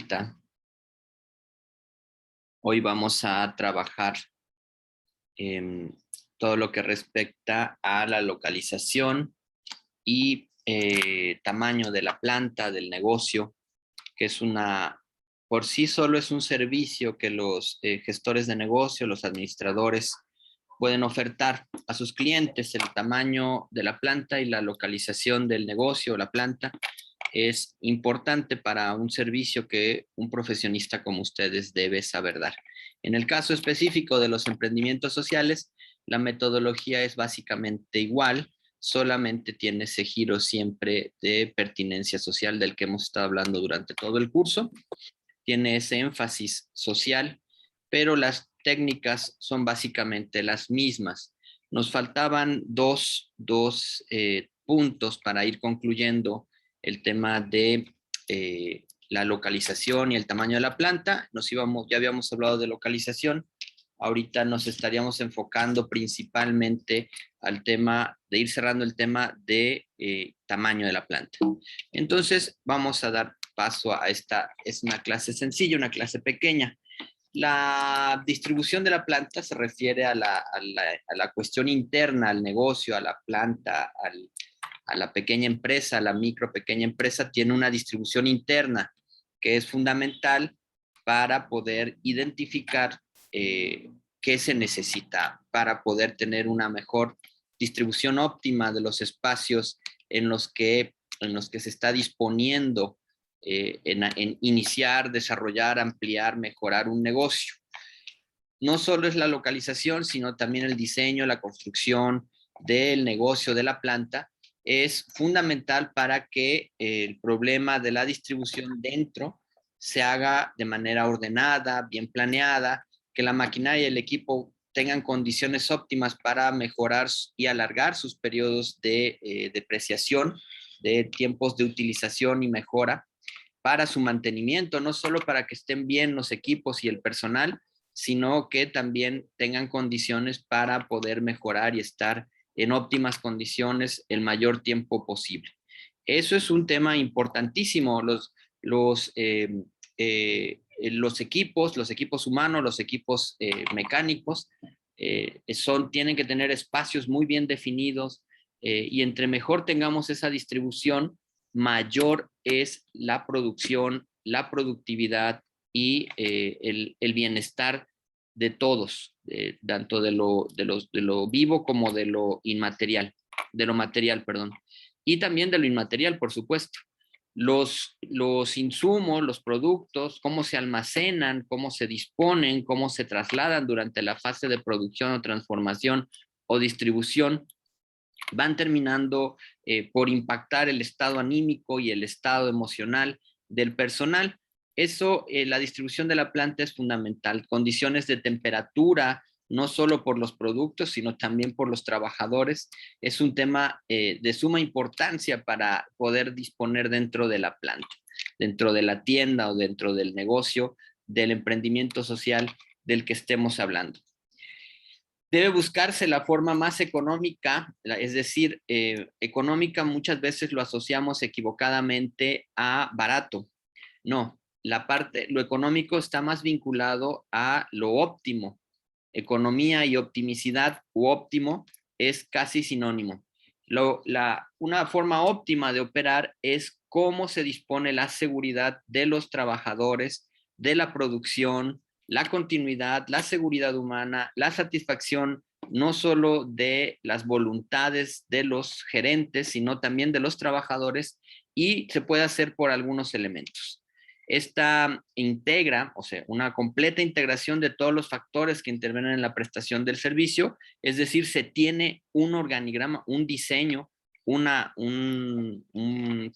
vuelta. Hoy vamos a trabajar todo lo que respecta a la localización y tamaño de la planta, del negocio, que es por sí solo es un servicio que los gestores de negocio, los administradores, pueden ofertar a sus clientes. El tamaño de la planta y la localización del negocio o la planta es importante para un servicio que un profesionista como ustedes debe saber dar. En el caso específico de los emprendimientos sociales, la metodología es básicamente igual, solamente tiene ese giro siempre de pertinencia social del que hemos estado hablando durante todo el curso. Tiene ese énfasis social, pero las técnicas son básicamente las mismas. Nos faltaban dos puntos para ir concluyendo el tema de la localización y el tamaño de la planta. Ya habíamos hablado de localización. Ahorita nos estaríamos enfocando principalmente al tema de ir cerrando el tema de tamaño de la planta. Entonces vamos a dar paso a esta. Es una clase sencilla, una clase pequeña. La distribución de la planta se refiere a la cuestión interna, al negocio, a la planta, a la pequeña empresa, a la micro pequeña empresa. Tiene una distribución interna que es fundamental para poder identificar qué se necesita para poder tener una mejor distribución óptima de los espacios en los que se está disponiendo en iniciar, desarrollar, ampliar, mejorar un negocio. No solo es la localización, sino también el diseño, la construcción del negocio, de la planta, es fundamental para que el problema de la distribución dentro se haga de manera ordenada, bien planeada, que la maquinaria y el equipo tengan condiciones óptimas para mejorar y alargar sus periodos de depreciación, de tiempos de utilización y mejora, para su mantenimiento, no solo para que estén bien los equipos y el personal, sino que también tengan condiciones para poder mejorar y estar en óptimas condiciones el mayor tiempo posible. Eso es un tema importantísimo. Los equipos humanos, los equipos mecánicos, tienen que tener espacios muy bien definidos, y entre mejor tengamos esa distribución, mayor es la producción, la productividad y el bienestar de todos, tanto de lo vivo como de lo inmaterial, de lo material, perdón, y también de lo inmaterial, por supuesto. Los insumos, los productos, cómo se almacenan, cómo se disponen, cómo se trasladan durante la fase de producción o transformación o distribución, van terminando por impactar el estado anímico y el estado emocional del personal. Eso, la distribución de la planta es fundamental. Condiciones de temperatura, no solo por los productos, sino también por los trabajadores, es un tema de suma importancia para poder disponer dentro de la planta, dentro de la tienda o dentro del negocio, del emprendimiento social del que estemos hablando. Debe buscarse la forma más económica, es decir, económica muchas veces lo asociamos equivocadamente a barato. No, lo económico está más vinculado a lo óptimo. Economía y optimicidad u óptimo es casi sinónimo. Una forma óptima de operar es cómo se dispone la seguridad de los trabajadores, de la producción, la continuidad, la seguridad humana, la satisfacción no solo de las voluntades de los gerentes, sino también de los trabajadores, y se puede hacer por algunos elementos. Esta integra, o sea, una completa integración de todos los factores que intervienen en la prestación del servicio, es decir, se tiene un organigrama, un diseño, un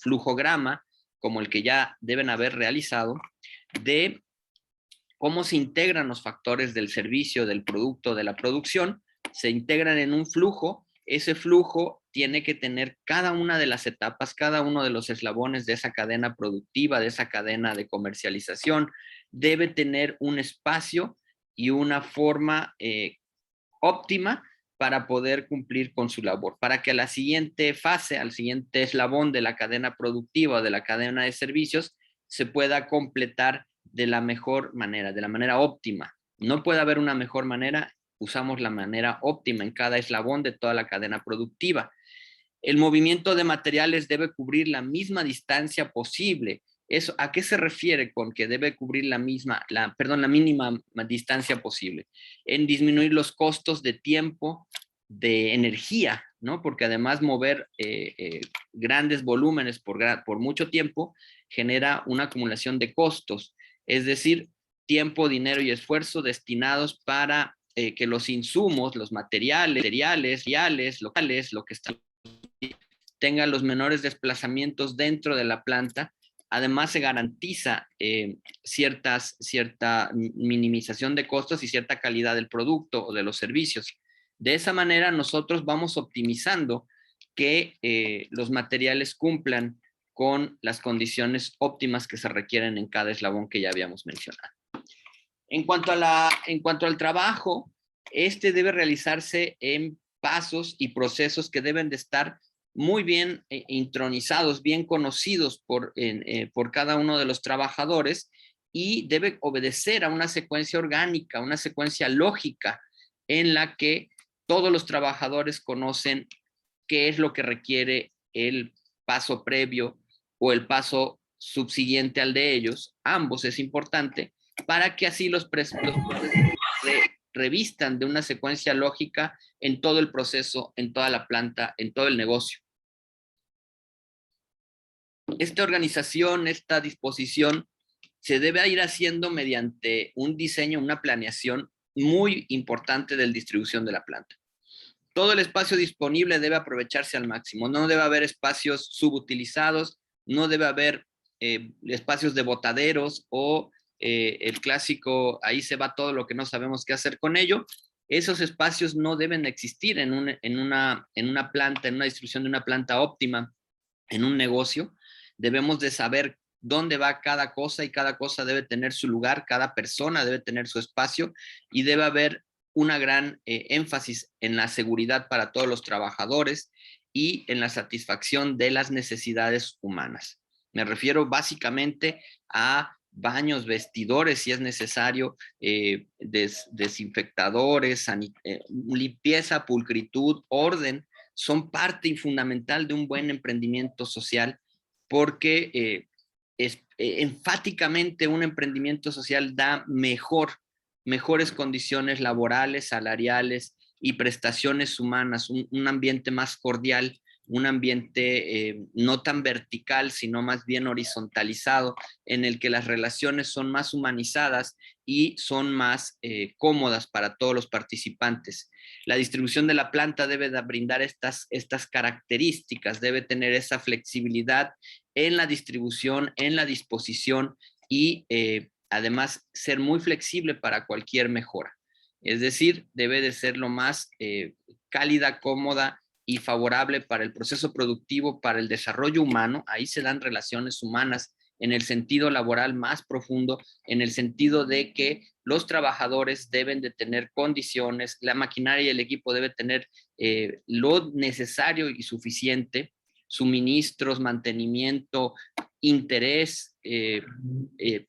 flujograma, como el que ya deben haber realizado, de cómo se integran los factores del servicio, del producto, de la producción, se integran en un flujo. Ese flujo tiene que tener cada una de las etapas, cada uno de los eslabones de esa cadena productiva, de esa cadena de comercialización, debe tener un espacio y una forma óptima para poder cumplir con su labor, para que a la siguiente fase, al siguiente eslabón de la cadena productiva, de la cadena de servicios, se pueda completar de la mejor manera, de la manera óptima. No puede haber una mejor manera, usamos la manera óptima en cada eslabón de toda la cadena productiva. El movimiento de materiales debe cubrir la misma distancia posible. Eso, ¿a qué se refiere con que debe cubrir la mínima distancia posible? En disminuir los costos de tiempo, de energía, ¿no? Porque además mover grandes volúmenes por mucho tiempo genera una acumulación de costos, es decir, tiempo, dinero y esfuerzo destinados para que los insumos, los materiales, locales, lo que está tenga los menores desplazamientos dentro de la planta. Además, se garantiza cierta minimización de costos y cierta calidad del producto o de los servicios. De esa manera, nosotros vamos optimizando que los materiales cumplan con las condiciones óptimas que se requieren en cada eslabón que ya habíamos mencionado. En cuanto al trabajo, este debe realizarse en pasos y procesos que deben de estar muy bien intronizados, bien conocidos por cada uno de los trabajadores, y debe obedecer a una secuencia orgánica, una secuencia lógica en la que todos los trabajadores conocen qué es lo que requiere el paso previo o el paso subsiguiente al de ellos. Ambos es importante para que así los revistan de una secuencia lógica en todo el proceso, en toda la planta, en todo el negocio. Esta organización, esta disposición, se debe ir haciendo mediante un diseño, una planeación muy importante de la distribución de la planta. Todo el espacio disponible debe aprovecharse al máximo. No debe haber espacios subutilizados, no debe haber espacios de botaderos o el clásico, ahí se va todo lo que no sabemos qué hacer con ello. Esos espacios no deben existir en una planta, en una distribución de una planta óptima, en un negocio. Debemos de saber dónde va cada cosa, y cada cosa debe tener su lugar, cada persona debe tener su espacio, y debe haber una gran énfasis en la seguridad para todos los trabajadores y en la satisfacción de las necesidades humanas. Me refiero básicamente a baños, vestidores, si es necesario, desinfectadores, limpieza, pulcritud, orden, son parte fundamental de un buen emprendimiento social, porque enfáticamente un emprendimiento social da mejores condiciones laborales, salariales y prestaciones humanas, un ambiente más cordial, un ambiente no tan vertical, sino más bien horizontalizado, en el que las relaciones son más humanizadas y son más cómodas para todos los participantes. La distribución de la planta debe de brindar estas características, debe tener esa flexibilidad en la distribución, en la disposición, y además ser muy flexible para cualquier mejora. Es decir, debe de ser lo más cálida, cómoda y favorable para el proceso productivo, para el desarrollo humano. Ahí se dan relaciones humanas en el sentido laboral más profundo, en el sentido de que los trabajadores deben de tener condiciones, la maquinaria y el equipo deben tener lo necesario y suficiente, suministros, mantenimiento, interés,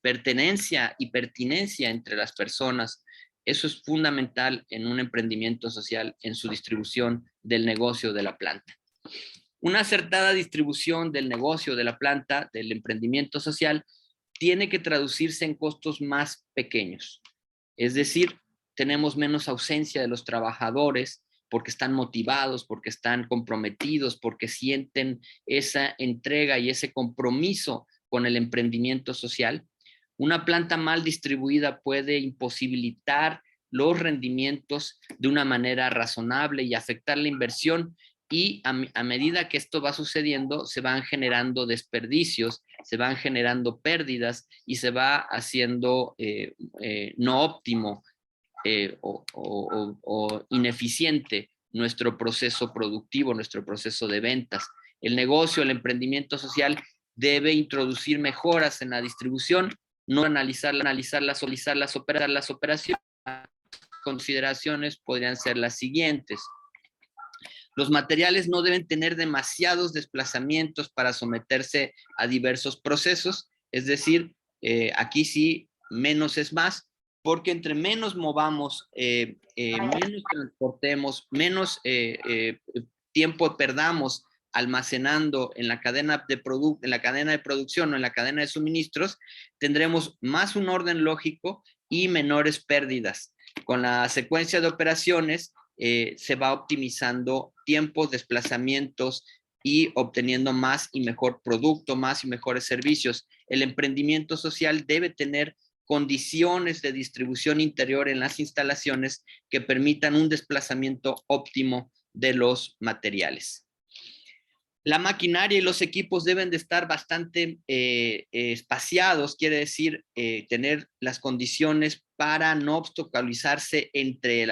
pertenencia y pertinencia entre las personas. Eso es fundamental en un emprendimiento social, en su distribución del negocio de la planta. Una acertada distribución del negocio de la planta, del emprendimiento social, tiene que traducirse en costos más pequeños. Es decir, tenemos menos ausencia de los trabajadores porque están motivados, porque están comprometidos, porque sienten esa entrega y ese compromiso con el emprendimiento social. Una planta mal distribuida puede imposibilitar los rendimientos de una manera razonable y afectar la inversión, y a medida que esto va sucediendo se van generando desperdicios, se van generando pérdidas y se va haciendo no óptimo o ineficiente nuestro proceso productivo, nuestro proceso de ventas. El negocio, el emprendimiento social debe introducir mejoras en la distribución, no analizar las operaciones. Consideraciones podrían ser las siguientes. Los materiales no deben tener demasiados desplazamientos para someterse a diversos procesos. Es decir, aquí sí, menos es más, porque entre menos movamos, menos transportemos, menos tiempo perdamos almacenando en la cadena en la cadena de producción o en la cadena de suministros, tendremos más un orden lógico y menores pérdidas. Con la secuencia de operaciones se va optimizando tiempos, desplazamientos y obteniendo más y mejor producto, más y mejores servicios. El emprendimiento social debe tener condiciones de distribución interior en las instalaciones que permitan un desplazamiento óptimo de los materiales. La maquinaria y los equipos deben de estar bastante espaciados, quiere decir tener las condiciones para no obstaculizarse entre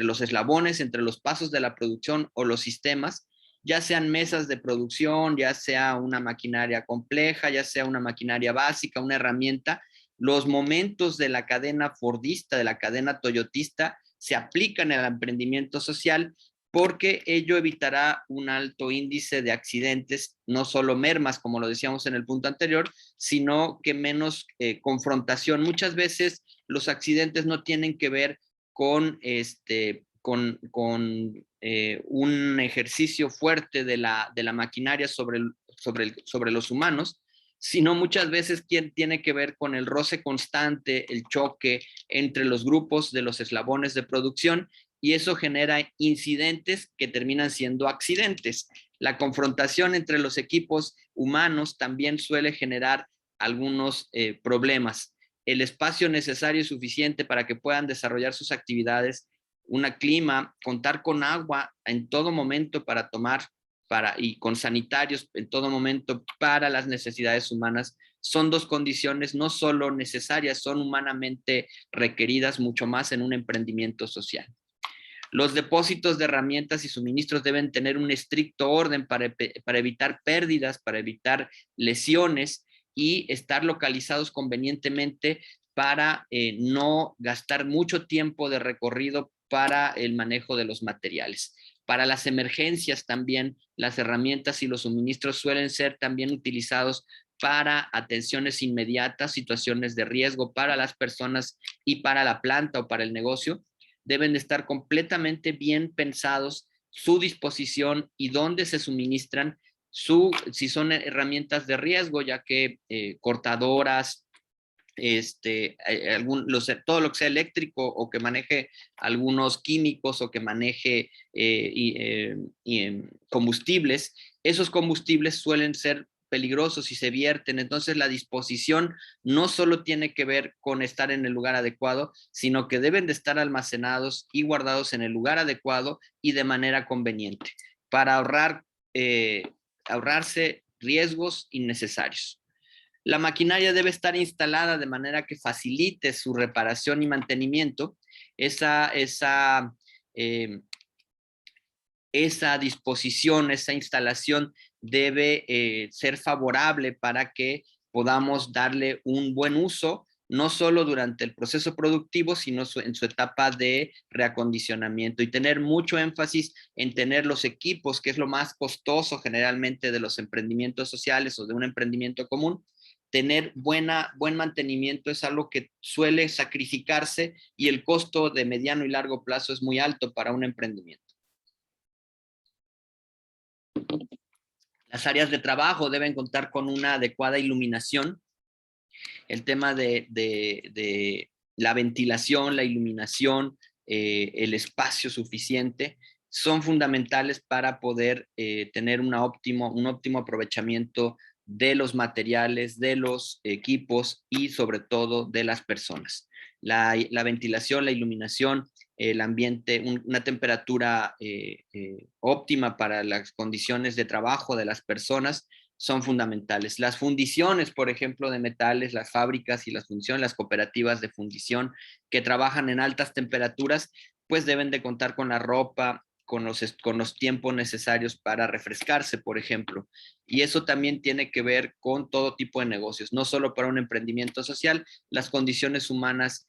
los eslabones, entre los pasos de la producción o los sistemas, ya sean mesas de producción, ya sea una maquinaria compleja, ya sea una maquinaria básica, una herramienta. Los momentos de la cadena fordista, de la cadena toyotista, se aplican al emprendimiento social porque ello evitará un alto índice de accidentes, no solo mermas, como lo decíamos en el punto anterior, sino que menos confrontación. Muchas veces los accidentes no tienen que ver con, un ejercicio fuerte de la maquinaria sobre los humanos, sino muchas veces tiene que ver con el roce constante, el choque entre los grupos de los eslabones de producción, y eso genera incidentes que terminan siendo accidentes. La confrontación entre los equipos humanos también suele generar algunos problemas. El espacio necesario y suficiente para que puedan desarrollar sus actividades, un clima, contar con agua en todo momento para tomar y con sanitarios en todo momento para las necesidades humanas, son dos condiciones no solo necesarias, son humanamente requeridas mucho más en un emprendimiento social. Los depósitos de herramientas y suministros deben tener un estricto orden para evitar pérdidas, para evitar lesiones y estar localizados convenientemente para no gastar mucho tiempo de recorrido para el manejo de los materiales. Para las emergencias también, las herramientas y los suministros suelen ser también utilizados para atenciones inmediatas, situaciones de riesgo para las personas y para la planta o para el negocio. Deben de estar completamente bien pensados su disposición y dónde se suministran, si son herramientas de riesgo, ya que cortadoras, todo lo que sea eléctrico o que maneje algunos químicos o que maneje combustibles, esos combustibles suelen ser peligrosos y se vierten. Entonces la disposición no solo tiene que ver con estar en el lugar adecuado, sino que deben de estar almacenados y guardados en el lugar adecuado y de manera conveniente para ahorrarse riesgos innecesarios. La maquinaria debe estar instalada de manera que facilite su reparación y mantenimiento. Esa disposición, esa instalación debe ser favorable para que podamos darle un buen uso, no solo durante el proceso productivo, sino en su etapa de reacondicionamiento, y tener mucho énfasis en tener los equipos, que es lo más costoso generalmente de los emprendimientos sociales o de un emprendimiento común. Tener buen mantenimiento es algo que suele sacrificarse y el costo de mediano y largo plazo es muy alto para un emprendimiento. Las áreas de trabajo deben contar con una adecuada iluminación. El tema de la ventilación, la iluminación, el espacio suficiente, son fundamentales para poder tener un óptimo aprovechamiento de los materiales, de los equipos y sobre todo de las personas. La ventilación, la iluminación, el ambiente, una temperatura óptima para las condiciones de trabajo de las personas son fundamentales. Las fundiciones, por ejemplo, de metales, las fábricas y las fundiciones, las cooperativas de fundición que trabajan en altas temperaturas, pues deben de contar con la ropa, con los tiempos necesarios para refrescarse, por ejemplo. Y eso también tiene que ver con todo tipo de negocios, no solo para un emprendimiento social, las condiciones humanas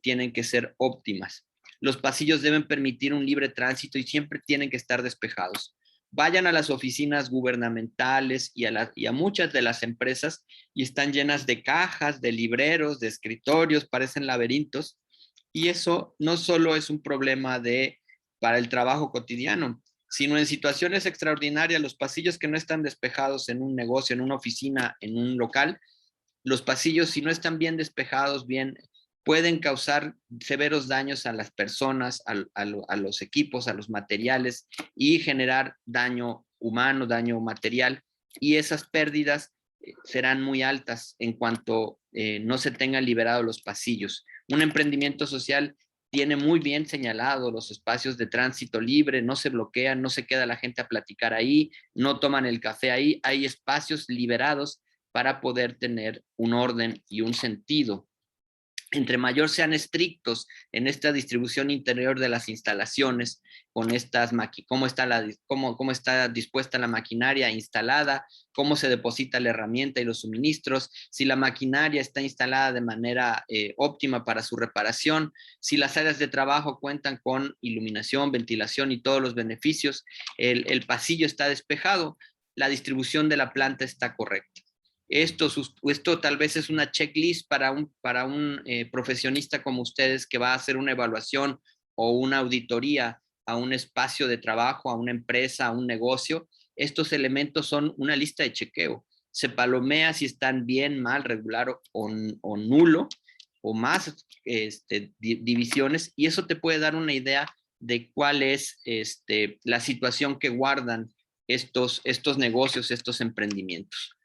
tienen que ser óptimas. Los pasillos deben permitir un libre tránsito y siempre tienen que estar despejados. Vayan a las oficinas gubernamentales y a muchas de las empresas y están llenas de cajas, de libreros, de escritorios, parecen laberintos. Y eso no solo es un problema para el trabajo cotidiano, sino en situaciones extraordinarias, los pasillos que no están despejados en un negocio, en una oficina, en un local, los pasillos, si no están bien despejados, bien, pueden causar severos daños a las personas, a los equipos, a los materiales y generar daño humano, daño material. Y esas pérdidas serán muy altas en cuanto no se tengan liberados los pasillos. Un emprendimiento social tiene muy bien señalado los espacios de tránsito libre, no se bloquean, no se queda la gente a platicar ahí, no toman el café ahí, hay espacios liberados para poder tener un orden y un sentido. Entre mayor sean estrictos en esta distribución interior de las instalaciones, con estas cómo está dispuesta la maquinaria instalada, cómo se deposita la herramienta y los suministros, si la maquinaria está instalada de manera óptima para su reparación, si las áreas de trabajo cuentan con iluminación, ventilación y todos los beneficios, el pasillo está despejado, la distribución de la planta está correcta. Esto tal vez es una checklist para un profesionista como ustedes que va a hacer una evaluación o una auditoría a un espacio de trabajo, a una empresa, a un negocio. Estos elementos son una lista de chequeo. Se palomea si están bien, mal, regular o nulo o más divisiones, y eso te puede dar una idea de cuál es la situación que guardan estos negocios, estos emprendimientos.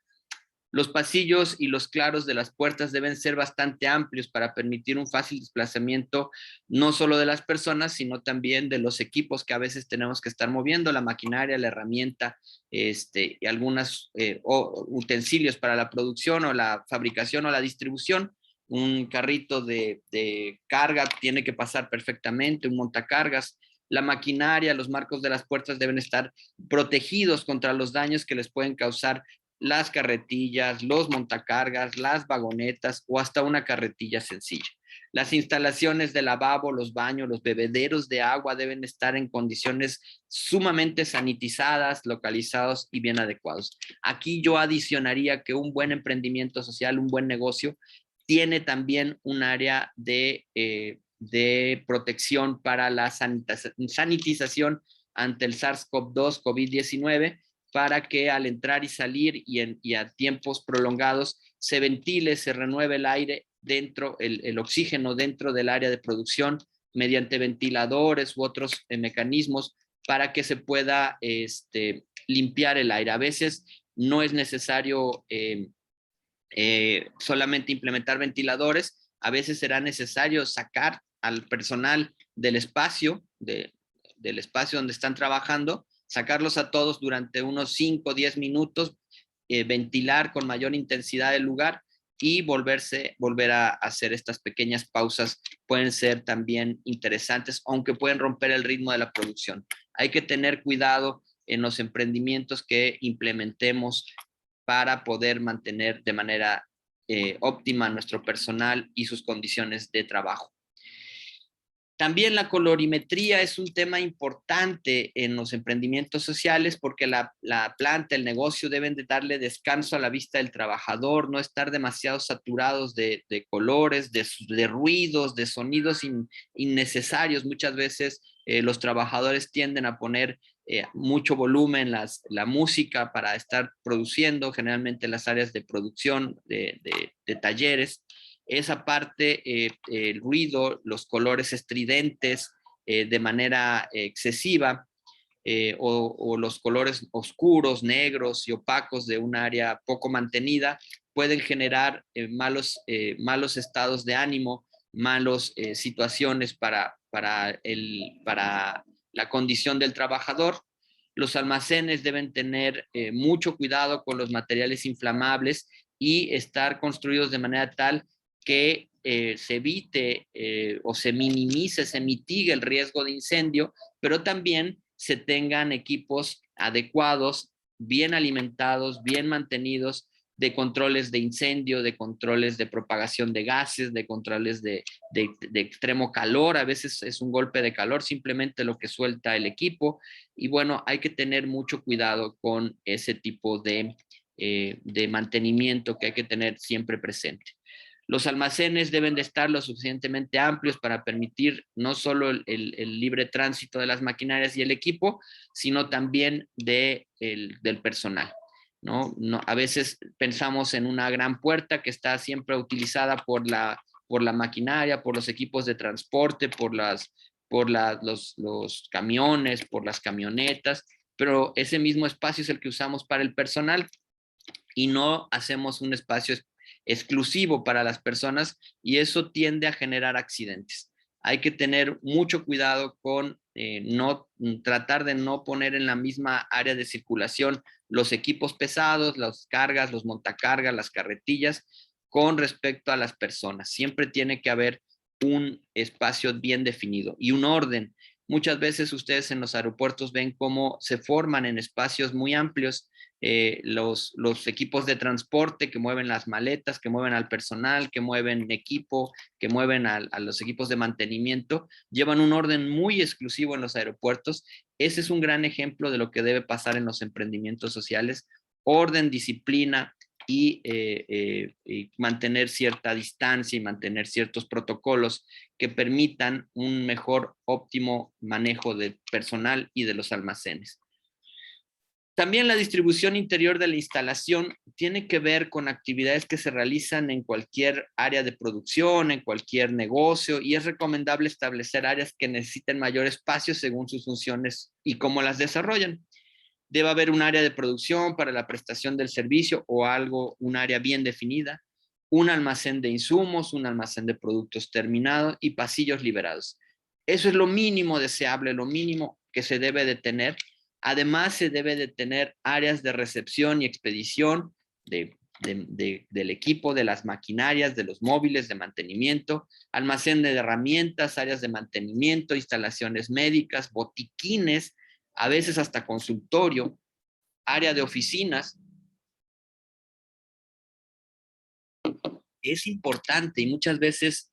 Los pasillos y los claros de las puertas deben ser bastante amplios para permitir un fácil desplazamiento no solo de las personas, sino también de los equipos que a veces tenemos que estar moviendo, la maquinaria, la herramienta, y algunos utensilios para la producción o la fabricación o la distribución. Un carrito de carga tiene que pasar perfectamente, un montacargas. La maquinaria, los marcos de las puertas deben estar protegidos contra los daños que les pueden causar las carretillas, los montacargas, las vagonetas o hasta una carretilla sencilla. Las instalaciones de lavabo, los baños, los bebederos de agua deben estar en condiciones sumamente sanitizadas, localizados y bien adecuados. Aquí yo adicionaría que un buen emprendimiento social, un buen negocio, tiene también un área de protección para la sanitización ante el SARS-CoV-2, COVID-19, para que al entrar y salir y a tiempos prolongados se ventile, se renueve el aire dentro, el oxígeno dentro del área de producción mediante ventiladores u otros mecanismos para que se pueda limpiar el aire. A veces no es necesario solamente implementar ventiladores, a veces será necesario sacar al personal del espacio, del espacio donde están trabajando, sacarlos a todos durante unos 5 o 10 minutos, ventilar con mayor intensidad el lugar y volver a hacer estas pequeñas pausas. Pueden ser también interesantes, aunque pueden romper el ritmo de la producción. Hay que tener cuidado en los emprendimientos que implementemos para poder mantener de manera óptima nuestro personal y sus condiciones de trabajo. También la colorimetría es un tema importante en los emprendimientos sociales porque la planta, el negocio deben de darle descanso a la vista del trabajador, no estar demasiado saturados de colores, de ruidos, de sonidos innecesarios. Muchas veces los trabajadores tienden a poner mucho volumen la música para estar produciendo, generalmente en las áreas de producción de talleres. Esa parte, el ruido, los colores estridentes de manera excesiva, o los colores oscuros, negros y opacos de un área poco mantenida pueden generar malos estados de ánimo, malas situaciones para la condición del trabajador. Los almacenes deben tener mucho cuidado con los materiales inflamables y estar construidos de manera tal que se evite o se minimice, se mitigue el riesgo de incendio, pero también se tengan equipos adecuados, bien alimentados, bien mantenidos, de controles de incendio, de controles de propagación de gases, de controles de extremo calor. A veces es un golpe de calor simplemente lo que suelta el equipo. Y bueno, hay que tener mucho cuidado con ese tipo de mantenimiento que hay que tener siempre presente. Los almacenes deben de estar lo suficientemente amplios para permitir no solo el libre tránsito de las maquinarias y el equipo, sino también del personal. ¿No? A veces pensamos en una gran puerta que está siempre utilizada por la maquinaria, por los equipos de transporte, por los camiones, por las camionetas, pero ese mismo espacio es el que usamos para el personal y no hacemos un espacio exclusivo para las personas y eso tiende a generar accidentes. Hay que tener mucho cuidado con tratar de no poner en la misma área de circulación los equipos pesados, las cargas, los montacargas, las carretillas, con respecto a las personas. Siempre tiene que haber un espacio bien definido y un orden. Muchas veces ustedes en los aeropuertos ven cómo se forman en espacios muy amplios los equipos de transporte que mueven las maletas, que mueven al personal, que mueven equipo, que mueven a los equipos de mantenimiento, llevan un orden muy exclusivo en los aeropuertos. Ese es un gran ejemplo de lo que debe pasar en los emprendimientos sociales: orden, disciplina y mantener cierta distancia y mantener ciertos protocolos que permitan un mejor, óptimo manejo del personal y de los almacenes. También la distribución interior de la instalación tiene que ver con actividades que se realizan en cualquier área de producción, en cualquier negocio, y es recomendable establecer áreas que necesiten mayor espacio según sus funciones y cómo las desarrollan. Debe haber un área de producción para la prestación del servicio o un área bien definida, un almacén de insumos, un almacén de productos terminados y pasillos liberados. Eso es lo mínimo deseable, lo mínimo que se debe de tener. Además, se debe de tener áreas de recepción y expedición del equipo, de las maquinarias, de los móviles de mantenimiento, almacén de herramientas, áreas de mantenimiento, instalaciones médicas, botiquines, a veces hasta consultorio, área de oficinas. Es importante y muchas veces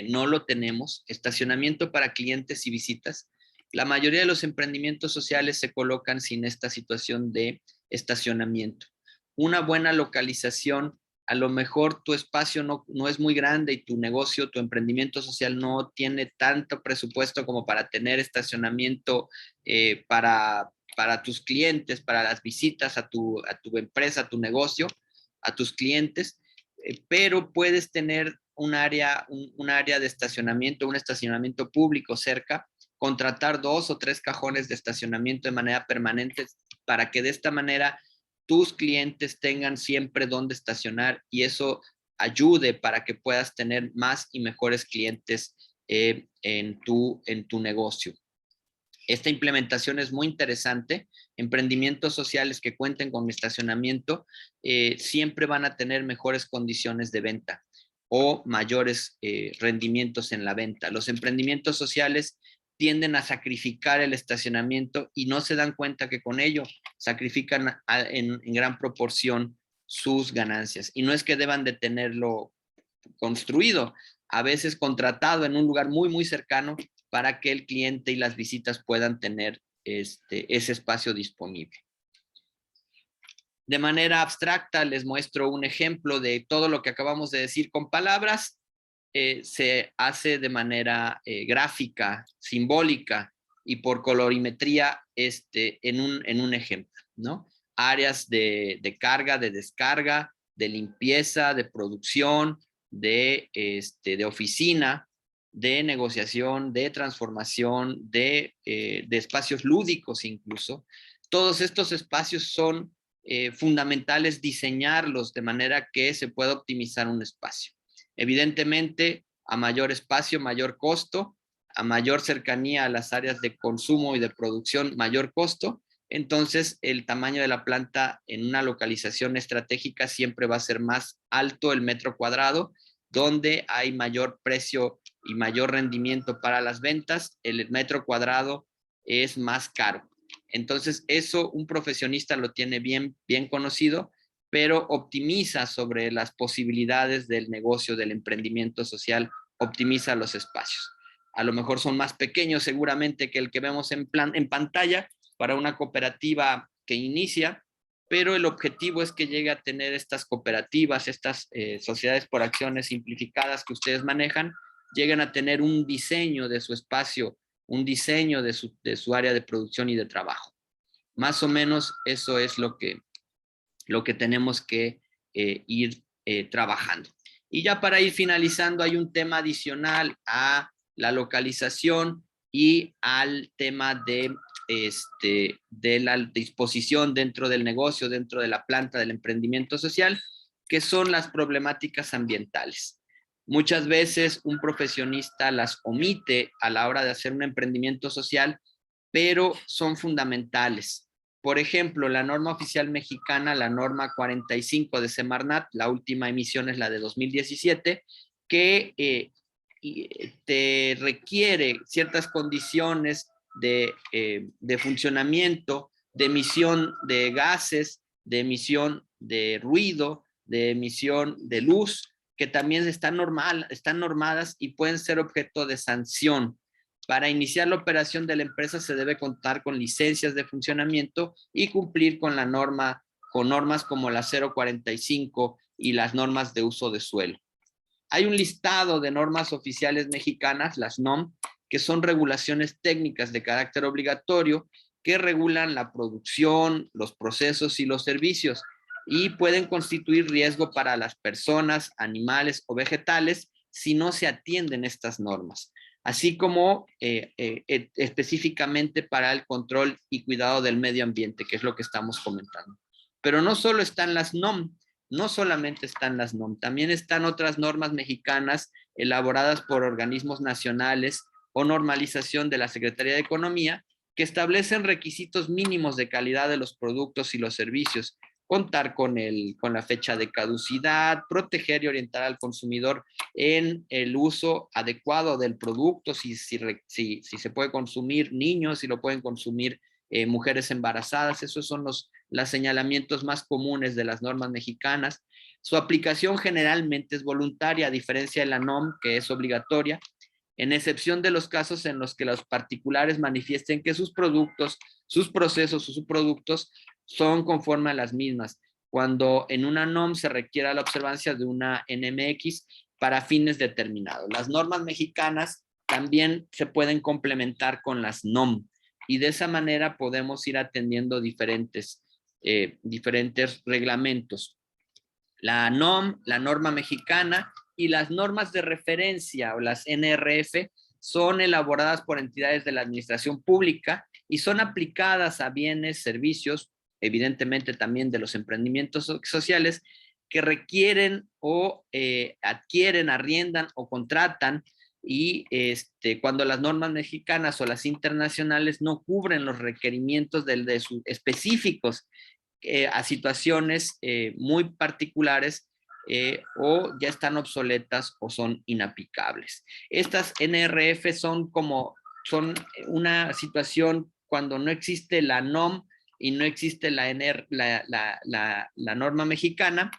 no lo tenemos: estacionamiento para clientes y visitas. La mayoría de los emprendimientos sociales se colocan sin esta situación de estacionamiento. Una buena localización, a lo mejor tu espacio no es muy grande y tu negocio, tu emprendimiento social no tiene tanto presupuesto como para tener estacionamiento para tus clientes, para las visitas a tu empresa, a tu negocio, a tus clientes, pero puedes tener un área de estacionamiento, un estacionamiento público cerca, contratar 2 o 3 cajones de estacionamiento de manera permanente para que de esta manera tus clientes tengan siempre dónde estacionar y eso ayude para que puedas tener más y mejores clientes en tu negocio. Esta implementación es muy interesante. Emprendimientos sociales que cuenten con estacionamiento siempre van a tener mejores condiciones de venta o mayores rendimientos en la venta. Los emprendimientos sociales tienden a sacrificar el estacionamiento y no se dan cuenta que con ello sacrifican en gran proporción sus ganancias. Y no es que deban de tenerlo construido, a veces contratado en un lugar muy, muy cercano para que el cliente y las visitas puedan tener ese espacio disponible. De manera abstracta les muestro un ejemplo de todo lo que acabamos de decir con palabras. Se hace de manera gráfica, simbólica y por colorimetría en un ejemplo, ¿no? Áreas de carga, de descarga, de limpieza, de producción, de oficina, de negociación, de transformación, de espacios lúdicos incluso. Todos estos espacios son fundamentales diseñarlos de manera que se pueda optimizar un espacio. Evidentemente, a mayor espacio, mayor costo, a mayor cercanía a las áreas de consumo y de producción, mayor costo. Entonces, el tamaño de la planta en una localización estratégica siempre va a ser más alto el metro cuadrado, donde hay mayor precio y mayor rendimiento para las ventas, el metro cuadrado es más caro. Entonces, eso un profesionista lo tiene bien conocido pero optimiza sobre las posibilidades del negocio, del emprendimiento social, optimiza los espacios. A lo mejor son más pequeños seguramente que el que vemos en pantalla para una cooperativa que inicia, pero el objetivo es que llegue a tener estas cooperativas, estas sociedades por acciones simplificadas que ustedes manejan, lleguen a tener un diseño de su espacio, un diseño de su área de producción y de trabajo. Más o menos eso es lo que tenemos que ir trabajando. Y ya para ir finalizando, hay un tema adicional a la localización y al tema de la disposición dentro del negocio, dentro de la planta del emprendimiento social, que son las problemáticas ambientales. Muchas veces un profesionista las omite a la hora de hacer un emprendimiento social, pero son fundamentales. Por ejemplo, la norma oficial mexicana, la norma 45 de Semarnat, la última emisión es la de 2017, que te requiere ciertas condiciones de funcionamiento, de emisión de gases, de emisión de ruido, de emisión de luz, que también están normadas y pueden ser objeto de sanción. Para iniciar la operación de la empresa se debe contar con licencias de funcionamiento y cumplir con normas como la 045 y las normas de uso de suelo. Hay un listado de normas oficiales mexicanas, las NOM, que son regulaciones técnicas de carácter obligatorio que regulan la producción, los procesos y los servicios y pueden constituir riesgo para las personas, animales o vegetales si no se atienden estas normas, así como específicamente para el control y cuidado del medio ambiente, que es lo que estamos comentando. Pero no solo están las NOM, no solamente están las NOM, también están otras normas mexicanas elaboradas por organismos nacionales o normalización de la Secretaría de Economía que establecen requisitos mínimos de calidad de los productos y los servicios, contar con la fecha de caducidad, proteger y orientar al consumidor en el uso adecuado del producto, si se puede consumir niños, si lo pueden consumir mujeres embarazadas. Esos son los señalamientos más comunes de las normas mexicanas. Su aplicación generalmente es voluntaria, a diferencia de la NOM, que es obligatoria, en excepción de los casos en los que los particulares manifiesten que sus productos, sus procesos o sus productos son conforme a las mismas, cuando en una NOM se requiera la observancia de una NMX para fines determinados. Las normas mexicanas también se pueden complementar con las NOM y de esa manera podemos ir atendiendo diferentes reglamentos. La NOM, la norma mexicana y las normas de referencia o las NRF son elaboradas por entidades de la administración pública y son aplicadas a bienes, servicios, evidentemente también de los emprendimientos sociales que requieren o adquieren, arriendan o contratan y cuando las normas mexicanas o las internacionales no cubren los requerimientos específicos a situaciones muy particulares o ya están obsoletas o son inaplicables. Estas NRF son una situación cuando no existe la NOM y no existe la norma mexicana.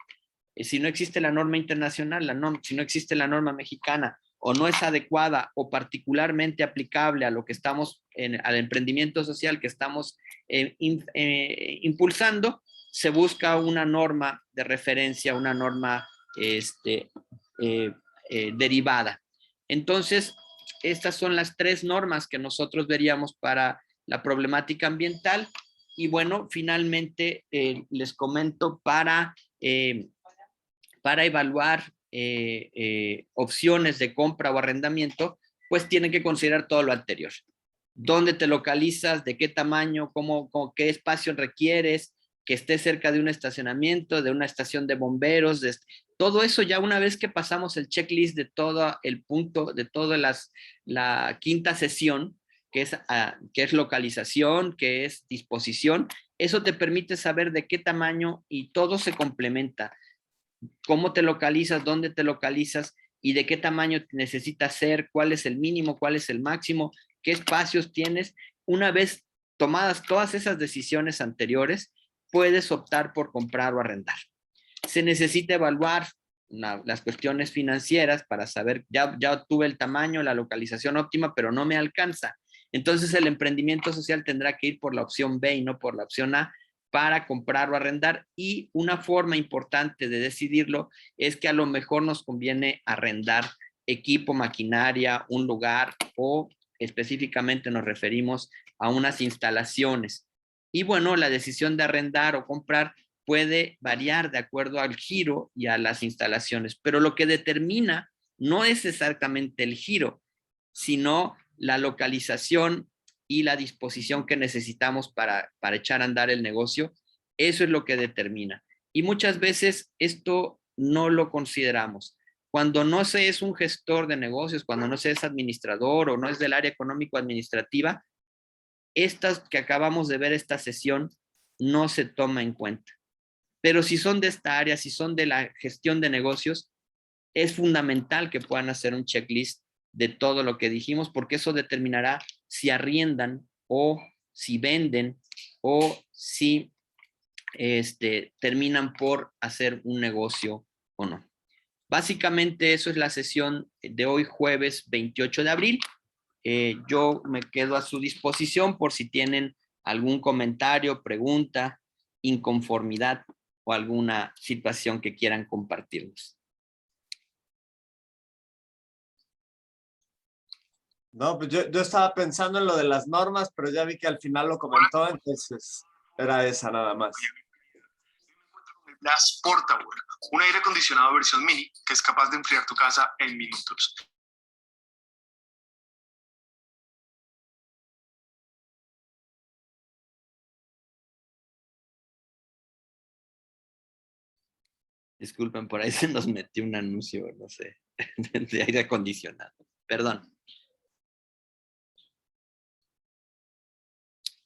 Si no existe la norma internacional, la NOM, si no existe la norma mexicana o no es adecuada o particularmente aplicable a lo que estamos, al emprendimiento social que estamos impulsando, se busca una norma de referencia, una norma derivada. Entonces, estas son las tres normas que nosotros veríamos para la problemática ambiental. Y bueno, finalmente les comento para evaluar opciones de compra o arrendamiento, pues tienen que considerar todo lo anterior. ¿Dónde te localizas? ¿De qué tamaño? ¿Qué espacio requieres? Que esté cerca de un estacionamiento, de una estación de bomberos, todo eso ya una vez que pasamos el checklist de todo el punto, de toda la quinta sesión, que es localización, que es disposición, eso te permite saber de qué tamaño y todo se complementa. Cómo te localizas, dónde te localizas y de qué tamaño necesitas ser, cuál es el mínimo, cuál es el máximo, qué espacios tienes. Una vez tomadas todas esas decisiones anteriores, puedes optar por comprar o arrendar. se necesita evaluar las cuestiones financieras para saber, ya obtuve el tamaño, la localización óptima, pero no me alcanza. Entonces el emprendimiento social tendrá que ir por la opción B y no por la opción A para comprar o arrendar. Y una forma importante de decidirlo es que a lo mejor nos conviene arrendar equipo, maquinaria, un lugar, o específicamente nos referimos a unas instalaciones. Y bueno, la decisión de arrendar o comprar puede variar de acuerdo al giro y a las instalaciones, pero lo que determina no es exactamente el giro, sino la localización y la disposición que necesitamos para echar a andar el negocio. Eso es lo que determina. Y muchas veces esto no lo consideramos. Cuando no se es un gestor de negocios, cuando no se es administrador o no es del área económico-administrativa, estas que acabamos de ver, esta sesión, no se toma en cuenta. Pero si son de esta área, si son de la gestión de negocios, es fundamental que puedan hacer un checklist de todo lo que dijimos, porque eso determinará si arriendan o si venden o si terminan por hacer un negocio o no. Básicamente eso es la sesión de hoy, jueves 28 de abril. Yo me quedo a su disposición por si tienen algún comentario, pregunta, inconformidad o alguna situación que quieran compartirnos. No, pues yo estaba pensando en lo de las normas, pero ya vi que al final lo comentó, entonces era esa nada más. Las Portable, un aire acondicionado versión mini que es capaz de enfriar tu casa en minutos. Disculpen, por ahí se nos metió un anuncio, no sé, de aire acondicionado. Perdón.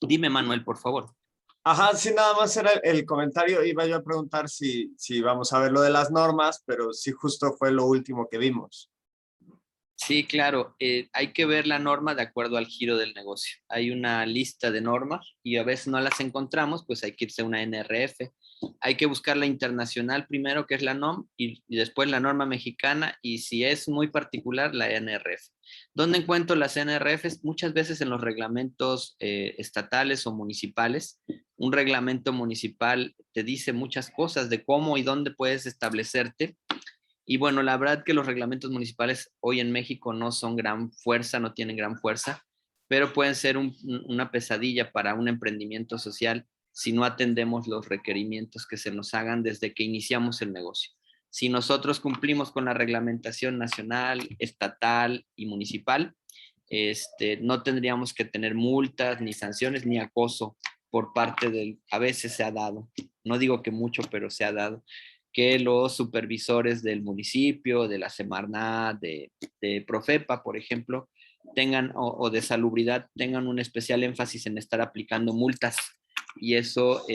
Dime, Manuel, por favor. Ajá, sí, nada más era el comentario. Iba yo a preguntar si vamos a ver lo de las normas, pero sí justo fue lo último que vimos. Sí, claro. Hay que ver la norma de acuerdo al giro del negocio. Hay una lista de normas y a veces no las encontramos, pues hay que irse a una NRF. Hay que buscar la internacional primero, que es la NOM, y después la norma mexicana, y si es muy particular, la NRF. ¿Dónde encuentro las NRFs? Muchas veces en los reglamentos estatales o municipales. Un reglamento municipal te dice muchas cosas de cómo y dónde puedes establecerte. Y bueno, la verdad que los reglamentos municipales hoy en México no son gran fuerza, no tienen gran fuerza, pero pueden ser una pesadilla para un emprendimiento social si no atendemos los requerimientos que se nos hagan desde que iniciamos el negocio. Si nosotros cumplimos con la reglamentación nacional, estatal y municipal, no tendríamos que tener multas, ni sanciones, ni acoso por parte del, a veces se ha dado, no digo que mucho, pero se ha dado, que los supervisores del municipio, de la Semarnat, de Profepa, por ejemplo, tengan, o de salubridad, tengan un especial énfasis en estar aplicando multas. Y eso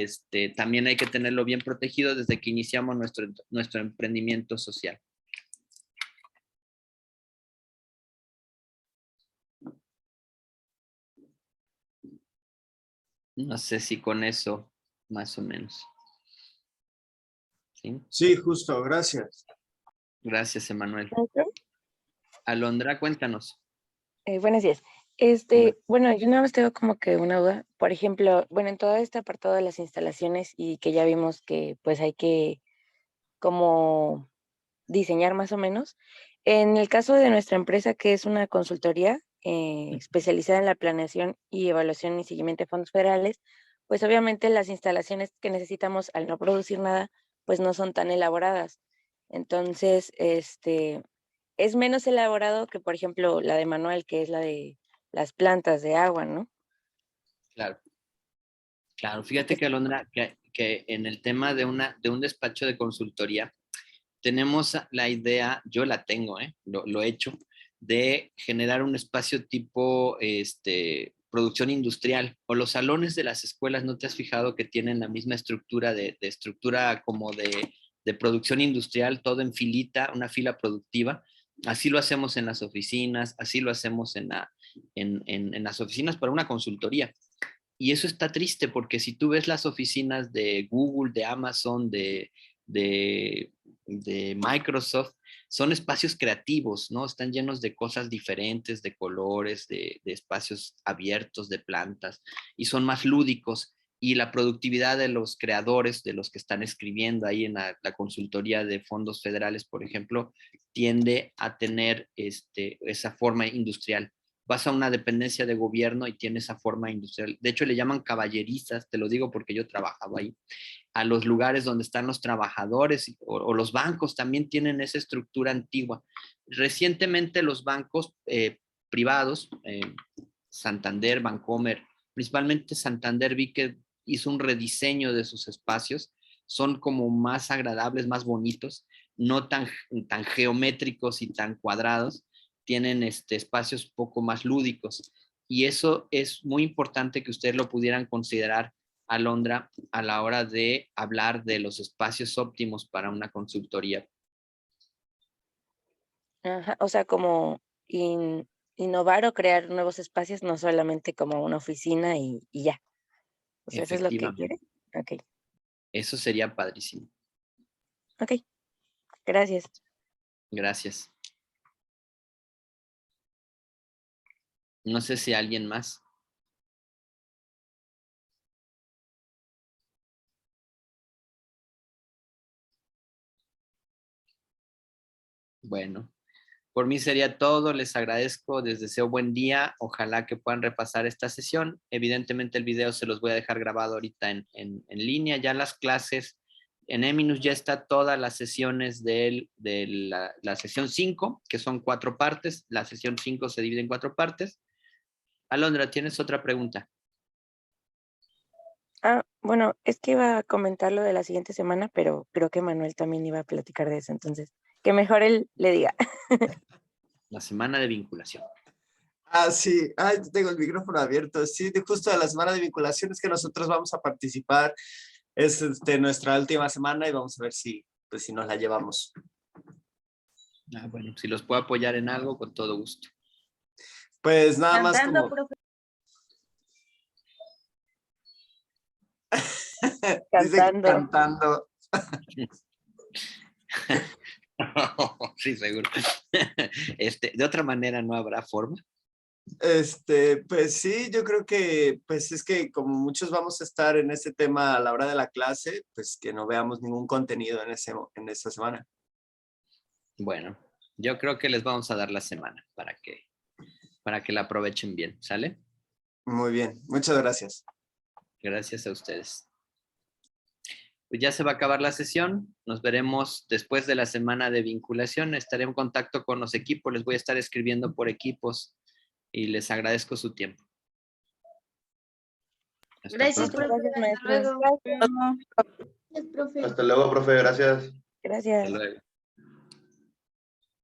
también hay que tenerlo bien protegido desde que iniciamos nuestro emprendimiento social. No sé si con eso, más o menos. ¿Sí? Sí, justo, gracias. Gracias, Emanuel. Okay. Alondra, cuéntanos. Buenos días. Bueno, yo nada más tengo como que una duda. Por ejemplo, bueno, en todo este apartado de las instalaciones y que ya vimos que pues hay que como diseñar más o menos. En el caso de nuestra empresa, que es una consultoría especializada en la planeación y evaluación y seguimiento de fondos federales, pues obviamente las instalaciones que necesitamos al no producir nada, pues no son tan elaboradas. Entonces, es menos elaborado que, por ejemplo, la de Manuel, que es la de las plantas de agua, ¿no? Claro. Claro, fíjate que Alondra, que en el tema de un despacho de consultoría, tenemos la idea, yo la tengo, lo he hecho, de generar un espacio tipo producción industrial. O los salones de las escuelas, ¿no te has fijado que tienen la misma estructura de estructura como de producción industrial, todo en filita, una fila productiva? Así lo hacemos en las oficinas, así lo hacemos en las oficinas para una consultoría. Y eso está triste porque si tú ves las oficinas de Google, de Amazon, de de Microsoft, son espacios creativos, ¿no? Están llenos de cosas diferentes, de colores, de espacios abiertos, de plantas, y son más lúdicos. Y la productividad de los creadores, de los que están escribiendo ahí en la consultoría de fondos federales, por ejemplo, tiende a tener esa forma industrial. Vas a una dependencia de gobierno y tiene esa forma industrial. De hecho, le llaman caballerizas, te lo digo porque yo trabajaba ahí, a los lugares donde están los trabajadores o los bancos también tienen esa estructura antigua. Recientemente los bancos privados, Santander, Bancomer, principalmente Santander, vi que hizo un rediseño de sus espacios, son como más agradables, más bonitos, no tan geométricos y tan cuadrados, tienen espacios un poco más lúdicos. Y eso es muy importante que ustedes lo pudieran considerar, Alondra, a la hora de hablar de los espacios óptimos para una consultoría. Ajá, o sea, como innovar o crear nuevos espacios, no solamente como una oficina y ya. O sea, ¿eso es lo que quiere? Efectivamente. Ok, Eso sería padrísimo. ok, gracias. Gracias. No sé si alguien más. Bueno, por mí sería todo. Les agradezco. Les deseo buen día. Ojalá que puedan repasar esta sesión. Evidentemente el video se los voy a dejar grabado ahorita en línea. Ya las clases en Eminus ya está todas las sesiones de la sesión 5, que son 4 partes. La sesión 5 se divide en 4 partes. Alondra, ¿tienes otra pregunta? Ah, bueno, es que iba a comentar lo de la siguiente semana, pero creo que Manuel también iba a platicar de eso, entonces, que mejor él le diga. La semana de vinculación. Ah, sí, ay, tengo el micrófono abierto. Sí, justo de la semana de vinculación es que nosotros vamos a participar. Es nuestra última semana y vamos a ver si, pues, si nos la llevamos. Bueno, si los puedo apoyar en algo, con todo gusto. Pues nada más Cantando, como... profe. Dice que Cantando. cantando. Sí, seguro. De otra manera no habrá forma. Pues sí, yo creo que, pues es que como muchos vamos a estar en ese tema a la hora de la clase, pues que no veamos ningún contenido en esa semana. Bueno, yo creo que les vamos a dar la semana para que la aprovechen bien, ¿sale? Muy bien, muchas gracias. Gracias a ustedes. Pues ya se va a acabar la sesión. Nos veremos después de la semana de vinculación. Estaré en contacto con los equipos. Les voy a estar escribiendo por equipos y les agradezco su tiempo. Hasta Gracias, pronto. profe. Gracias, Hasta maestro. luego. Gracias, profe. Hasta luego, profe, gracias. Hasta Gracias. luego.